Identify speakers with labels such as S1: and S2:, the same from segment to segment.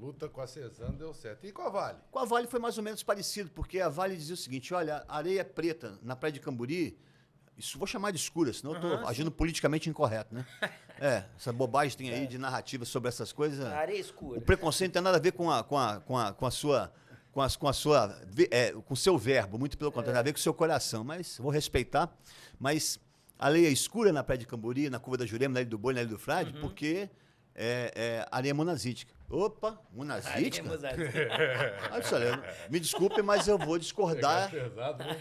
S1: luta com a Cesano deu certo. E com a Vale?
S2: Com a Vale foi mais ou menos parecido, porque a Vale dizia o seguinte, olha, a areia preta na praia de Camburi, isso vou chamar de escura, senão eu estou agindo politicamente incorreto, né? Essa bobagem tem aí de narrativa sobre essas coisas.
S3: A areia escura.
S2: O preconceito não tem nada a ver com o seu verbo, muito pelo contrário, tem a ver com o seu coração, mas vou respeitar. Mas a areia escura na praia de Camburi, na curva da Jurema, na Ilha do Boi, na Ilha do Frade, porque areia monazítica. Opa, monazítica? Me desculpe, mas eu vou discordar.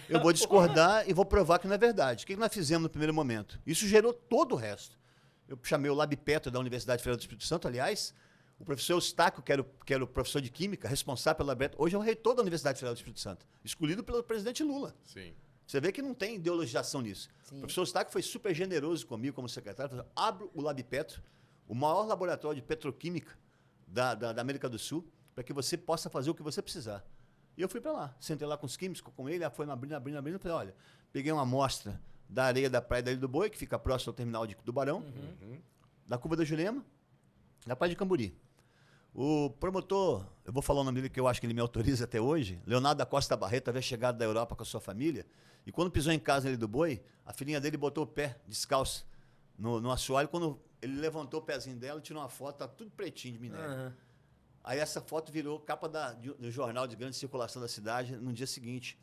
S2: Eu vou discordar e vou provar que não é verdade. O que nós fizemos no primeiro momento? Isso gerou todo o resto. Eu chamei o Labipetro da Universidade Federal do Espírito Santo, aliás, o professor Eustáquio, que era o professor de Química, responsável pelo Labipetro, hoje é o reitor da Universidade Federal do Espírito Santo, escolhido pelo presidente Lula.
S1: Sim.
S2: Você vê que não tem ideologização nisso. Sim. O professor Eustáquio foi super generoso comigo como secretário, falou, abro o Labipetro, o maior laboratório de petroquímica da América do Sul, para que você possa fazer o que você precisar. E eu fui para lá, sentei lá com os químicos, com ele, foi abrindo, falei, olha, peguei uma amostra da areia da praia da Ilha do Boi, que fica próximo ao terminal de Tubarão, da curva da Jurema, da praia de Camburi. O promotor, eu vou falar o nome dele que eu acho que ele me autoriza até hoje, Leonardo da Costa Barreto, havia chegado da Europa com a sua família, e quando pisou em casa na Ilha do Boi, a filhinha dele botou o pé descalço no assoalho, quando ele levantou o pezinho dela, tirou uma foto, tá tudo pretinho de minério. Aí essa foto virou capa do jornal de grande circulação da cidade no dia seguinte.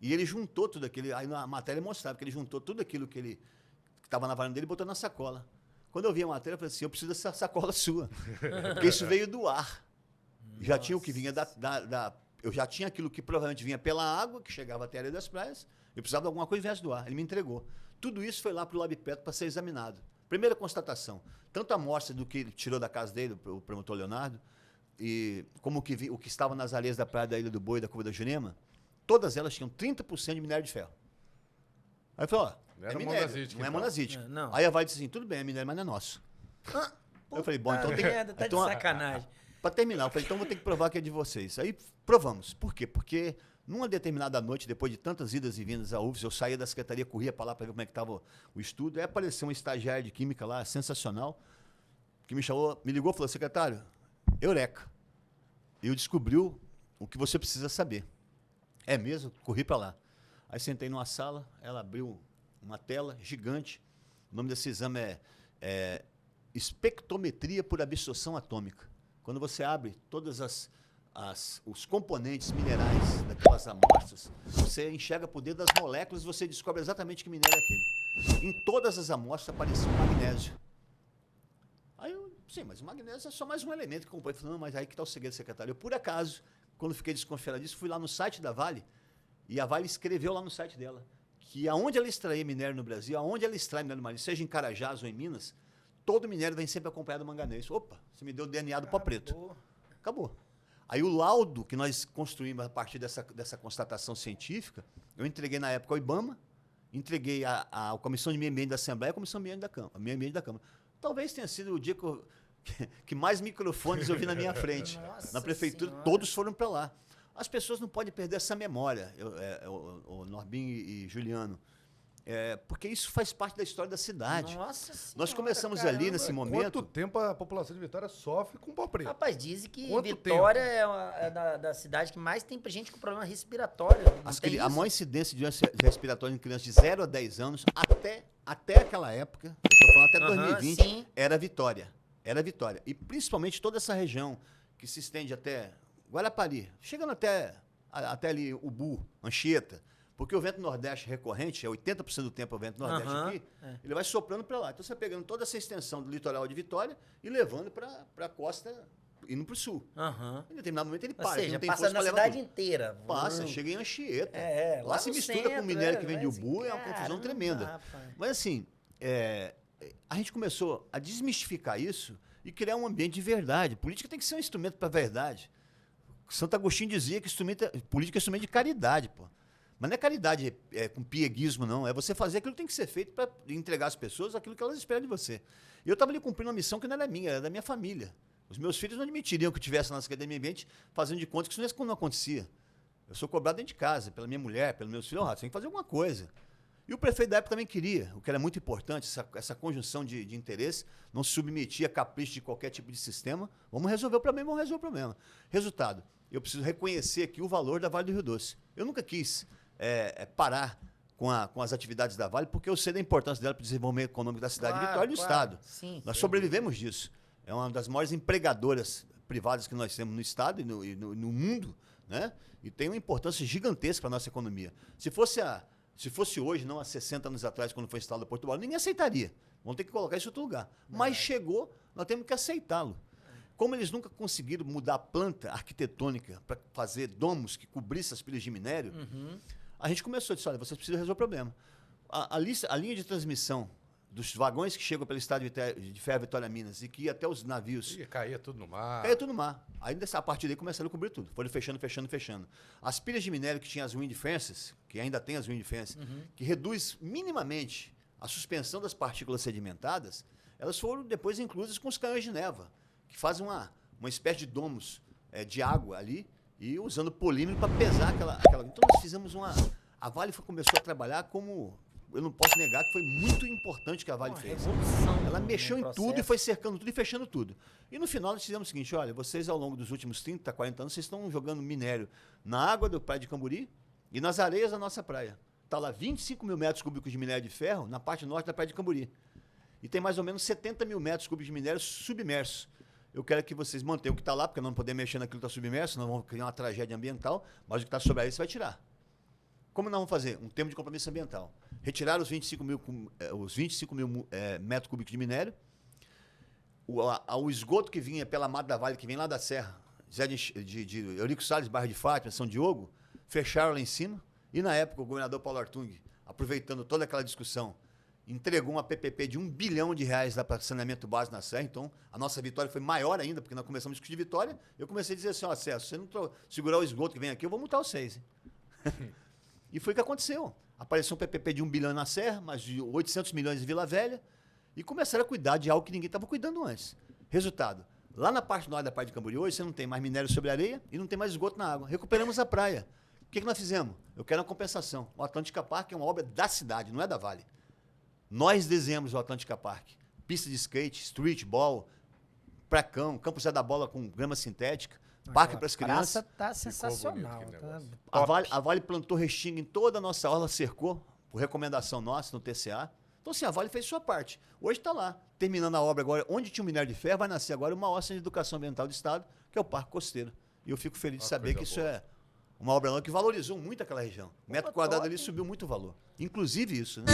S2: E ele juntou tudo aquilo, aí na matéria mostrava que ele juntou tudo aquilo que estava na varanda dele e botou na sacola. Quando eu vi a matéria, eu falei assim, eu preciso dessa sacola sua. Porque isso veio do ar. Já tinha o que vinha eu já tinha aquilo que provavelmente vinha pela água, que chegava até a areia das praias, eu precisava de alguma coisa que viesse do ar. Ele me entregou. Tudo isso foi lá para o Labipetro para ser examinado. Primeira constatação, tanto a amostra do que ele tirou da casa dele, o promotor Leonardo, e como o que estava nas areias da praia da Ilha do Boi, da curva da Jurema, todas elas tinham 30% de minério de ferro. Aí eu falei, é minério, não é monazítico. Aí a Vale disse assim, tudo bem, é minério, mas não é nosso. Eu falei, bom, então tem...
S3: Tá de sacanagem.
S2: Para terminar, eu falei, então vou ter que provar que é de vocês. Aí provamos. Por quê? Porque numa determinada noite, depois de tantas idas e vindas à UFS, eu saía da secretaria, corria para lá para ver como é que estava o estudo, aí apareceu um estagiário de química lá, sensacional, que me chamou, me ligou e falou, secretário, eureka, eu descobriu o que você precisa saber. É mesmo? Corri para lá. Aí sentei numa sala, ela abriu uma tela gigante, o nome desse exame é espectrometria por absorção atômica. Quando você abre todas os componentes minerais daquelas amostras, você enxerga por dentro das moléculas e você descobre exatamente que minério é aquele. Em todas as amostras aparecia o magnésio. Aí eu, sim, mas o magnésio é só mais um elemento que compõe. Eu falei, não, mas aí que está o segredo, secretário. Eu, por acaso, quando fiquei desconfiado disso, fui lá no site da Vale, e a Vale escreveu lá no site dela que aonde ela extrair minério no Brasil, aonde ela extrai minério no Brasil, seja em Carajás ou em Minas, todo minério vem sempre acompanhado do manganês. Opa, você me deu o DNA do pó preto. Acabou. Aí o laudo que nós construímos a partir dessa constatação científica, eu entreguei na época ao IBAMA, entreguei à Comissão de Meio Ambiente da Assembleia e à Comissão de Meio Ambiente da Câmara. Talvez tenha sido o dia que mais microfones eu vi na minha frente. Na prefeitura, todos foram para lá. As pessoas não podem perder essa memória, o Norbin e Juliano. Porque isso faz parte da história da cidade.
S3: Nossa Senhora,
S2: nós começamos ali nesse momento.
S1: Quanto tempo a população de Vitória sofre com pó preto?
S3: Rapaz, dizem que
S1: Quanto
S3: Vitória é da cidade que mais tem gente com problema respiratório.
S2: A maior incidência de doença respiratória em crianças de 0 a 10 anos, até aquela época, eu estou falando até 2020, sim. Era Vitória. Era Vitória. E principalmente toda essa região que se estende até Guarapari, chegando até ali Ubu, Anchieta, porque o vento nordeste recorrente, 80% do tempo é o vento nordeste aqui, ele vai soprando para lá. Então você vai pegando toda essa extensão do litoral de Vitória e levando para a costa, indo para o sul. Em determinado momento ele para.
S3: Ou seja,
S2: não tem
S3: passa na cidade inteira.
S2: Passa, chega em Anchieta.
S3: Lá
S2: se mistura
S3: centro,
S2: com o minério que vem de Ubu, é uma confusão tremenda. Mas assim, a gente começou a desmistificar isso e criar um ambiente de verdade. Política tem que ser um instrumento para a verdade. Santo Agostinho dizia que política é instrumento de caridade, pô. Mas não é caridade com pieguismo, não. É você fazer aquilo que tem que ser feito para entregar às pessoas aquilo que elas esperam de você. E eu estava ali cumprindo uma missão que não era minha, era da minha família. Os meus filhos não admitiriam que eu estivesse na Secretaria do Meio Ambiente fazendo de conta que isso não acontecia. Eu sou cobrado dentro de casa, pela minha mulher, pelos meus filhos. Você tem que fazer alguma coisa. E o prefeito da época também queria, o que era muito importante, essa conjunção de interesse, não se submetia a capricho de qualquer tipo de sistema. Vamos resolver o problema. Resultado, eu preciso reconhecer aqui o valor da Vale do Rio Doce. Eu nunca quis parar com as atividades da Vale, porque eu sei da importância dela para o desenvolvimento econômico da cidade de Vitória e do Estado.
S3: Sim,
S2: nós sobrevivemos disso. É uma das maiores empregadoras privadas que nós temos no Estado e no mundo, né? E tem uma importância gigantesca para a nossa economia. Se fosse hoje, não há 60 anos atrás, quando foi instalado o Porto Balo, ninguém aceitaria. Vamos ter que colocar isso em outro lugar. Mas chegou, nós temos que aceitá-lo. Como eles nunca conseguiram mudar a planta arquitetônica para fazer domos que cobrissem as pilhas de minério, a gente começou a dizer, olha, vocês precisam resolver o problema. A linha de transmissão dos vagões que chegam pelo estado de Ferro Vitória Minas e que ia até os navios...
S1: E caía tudo no mar.
S2: Caía tudo no mar. Aí, a partir daí, começaram a cobrir tudo. Foram fechando. As pilhas de minério que tinham as wind fences, que ainda tem as wind fences, que reduz minimamente a suspensão das partículas sedimentadas, elas foram depois inclusas com os canhões de neva, que fazem uma espécie de domos de água ali, e usando polímero para pesar aquela... Então, nós fizemos a Vale começou a trabalhar como... Eu não posso negar que foi muito importante o que a Vale fez. Ela mexeu em tudo e foi cercando tudo e fechando tudo. E no final nós fizemos o seguinte, olha, vocês ao longo dos últimos 30, 40 anos, vocês estão jogando minério na água do Praia de Camburi e nas areias da nossa praia. Está lá 25 mil metros cúbicos de minério de ferro na parte norte da Praia de Camburi. E tem mais ou menos 70 mil metros cúbicos de minério submersos. Eu quero que vocês mantenham o que está lá, porque não podemos mexer naquilo que está submerso, senão vamos criar uma tragédia ambiental, mas o que está sobre a areia você vai tirar. Como nós vamos fazer? Um termo de compromisso ambiental. Retirar os 25 mil metros cúbicos de minério, o esgoto que vinha pela Mata da Vale, que vem lá da Serra, de Eurico Salles, bairro de Fátima, São Diogo, fecharam lá em cima. E na época o governador Paulo Artung, aproveitando toda aquela discussão, entregou uma PPP de R$1 bilhão para saneamento básico na Serra. Então, a nossa vitória foi maior ainda, porque nós começamos a discutir vitória. Eu comecei a dizer assim, ó, César, se você não segurar o esgoto que vem aqui, eu vou multar vocês. E foi o que aconteceu. Apareceu um PPP de R$1 bilhão na Serra, mais de 800 milhões em Vila Velha, e começaram a cuidar de algo que ninguém estava cuidando antes. Resultado, lá na parte norte da Praia de Camburi, hoje você não tem mais minério sobre a areia e não tem mais esgoto na água. Recuperamos a praia. O que nós fizemos? Eu quero uma compensação. O Atlântica Park é uma obra da cidade, não é da Vale. Nós desenhamos o Atlântica Park. Pista de skate, streetball, pracão, campo Zé da Bola com grama sintética, parque para as crianças.
S3: A praça tá sensacional.
S2: A Vale plantou restinga em toda a nossa orla, cercou, por recomendação nossa no TCA. Então, assim, a Vale fez sua parte. Hoje está lá, terminando a obra agora. Onde tinha um minério de ferro, vai nascer agora uma ossa de educação ambiental do Estado, que é o Parque Costeiro. E eu fico feliz de saber que isso é uma obra nova que valorizou muito aquela região. O metro quadrado ali subiu muito o valor. Inclusive isso, né?